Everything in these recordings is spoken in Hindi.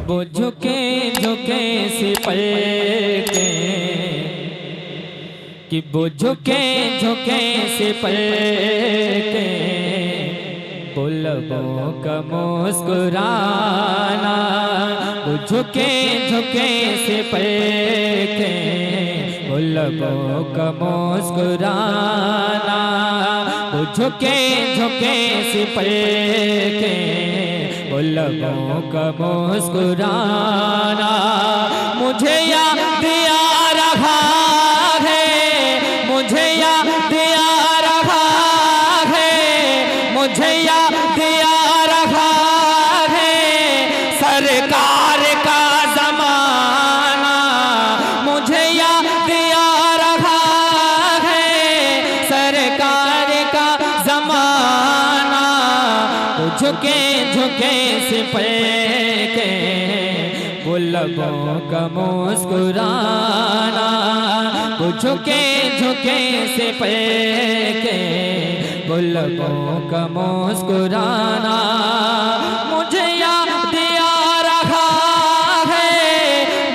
वो झुके झुके से पलके, कि वो झुके झुके से पलके, वो लबों का मुस्कुराना। वो झुके झुके से पलके, वो लबों का मुस्कुराना। वो झुके झुके से पलके, वो लबों का मुस्कुराना। मुझे याद आ रहा है, मुझे याद आ रहा है, मुझे याद आ रहा है सरकार का ज़माना। मुझे याद आ रहा है सरकार का ज़माना। वो झुके झुके से पलके, वो लबों का मुस्कुराना। वो झुके झुके से पलके, वो लबों का मुस्कुराना। मुझे याद आ रहा है,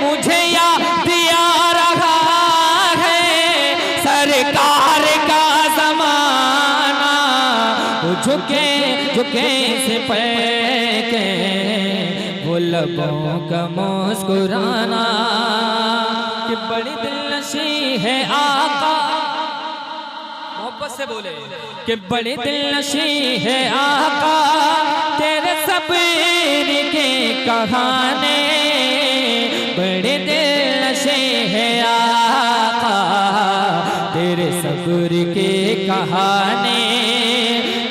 मुझे याद आ रहा है सरकार का ज़माना। वो झुके झुके से पलके, वो लबों का मुस्कुराना। कि बड़ी दिलनशी है आका, मोहब्बत से बोले कि बड़ी दिलनशी है आका तेरे सब्र के कहाने। बड़े दिलनशी है आका तेरे सब्र के कहाने।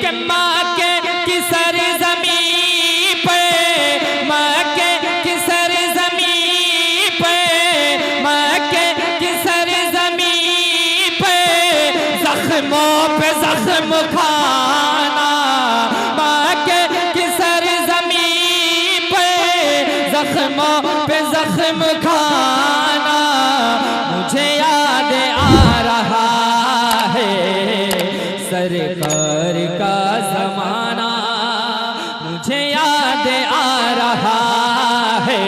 कि मक्के की सरज़मीं पे, मक्के की सरज़मीं पे, मक्के की सरज़मीं पे ज़ख्मों पे ज़ख्म खाना। मक्के की सरज़मीं पे ज़ख्मों पे ज़ख्म खाना। मुझे याद आ रहा है सरकार का ज़माना। मुझे याद आ रहा है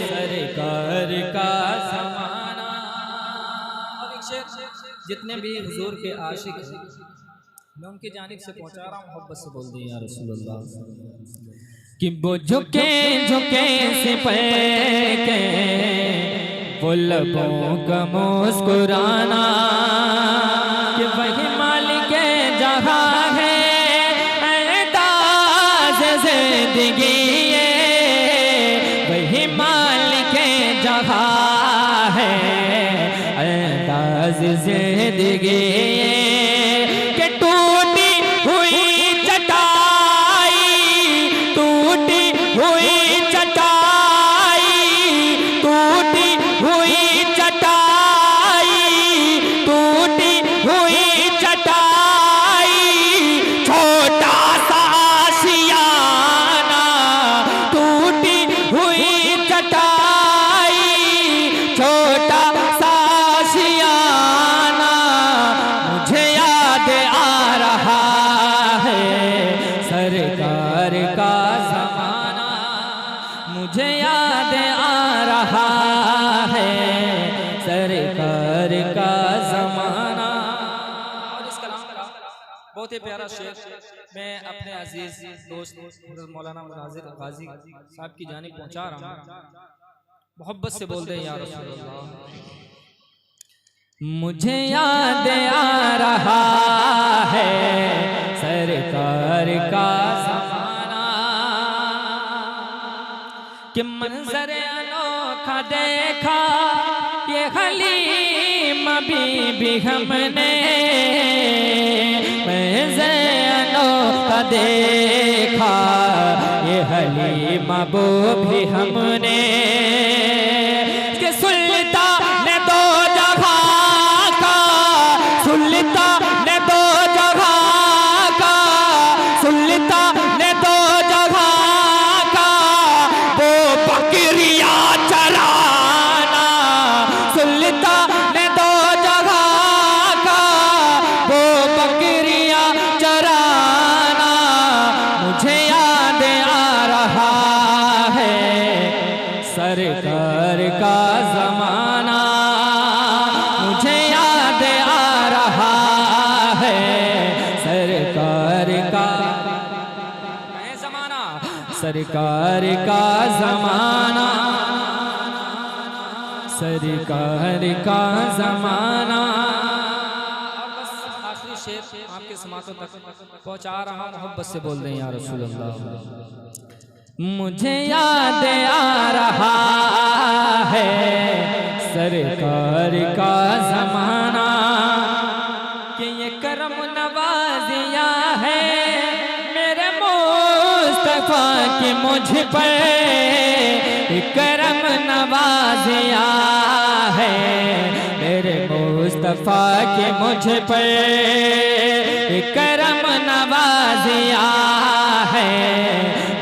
सरकार का ज़माना। और एक शेर जितने भी हुजूर के आशिक हैं मैं उनकी जानिब से पहुंचा रहा हूँ, मोहब्बत से बोल दें या रसूलुल्लाह। कि वो झुके झुके से पलके, वो लबों का मुस्कुराना। कि वही मालिक जहाँ है एताज़ ज़िंदगी है, वही मालिक जहाँ है एताज़ ज़िंदगी है। कि टूटी हुई चटाई, टूटी हुई चटाई, टूटी हुई चटाई, टूटी हुई चटाई, छोटा सा आशियाना। टूटी हुई चटाई, छोटा सा आशियाना। मुझे याद आ रहा है सरकार का ज़माना। मुझे याद आ रहा है सरकार का ज़माना। और इस कलाम का बहुत ही प्यारा शेर मैं अपने अजीज दोस्त मौलाना मुनाजिर गाजी साहब की जानिब पहुंचा रहा हूँ, मोहब्बत से बोल दें या रसूलल्लाह। मुझे याद आ रहा है सरकार का ज़माना। कि मंजर अनोखा देखा ये हलीम बीबी हमने। मंजर अनोखा देखा ये हलीम बो भी हमने। कि सुल्तान ने दो जगह का, सुल्तान ने दो जगह का, सुल्तान ने दो जगह का वो बकरियां चराना। सुल्तान ने दो जगह का वो बकरियां चराना। मुझे याद आ रहा है सरकार का ज़माना मुझे याद आ रहा है, सरकार का ज़माना, सरकार का ज़माना, सरकार का ज़माना। आखिरी शेर आपके समातों तक पहुँचा रहा हूँ, मोहब्बत से बोल दें या रसूल अल्लाह। मुझे याद आ रहा है सरकार का ज़माना कि ये करम नवाजिया है मेरे मुस्तफ़ा की मुझ पर, करम नवाजिया है मेरे मुस्तफ़ा के मुझ पर, करम नवाजिया है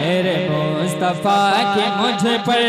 मेरे मुस्तफ़ा के मुझ पर।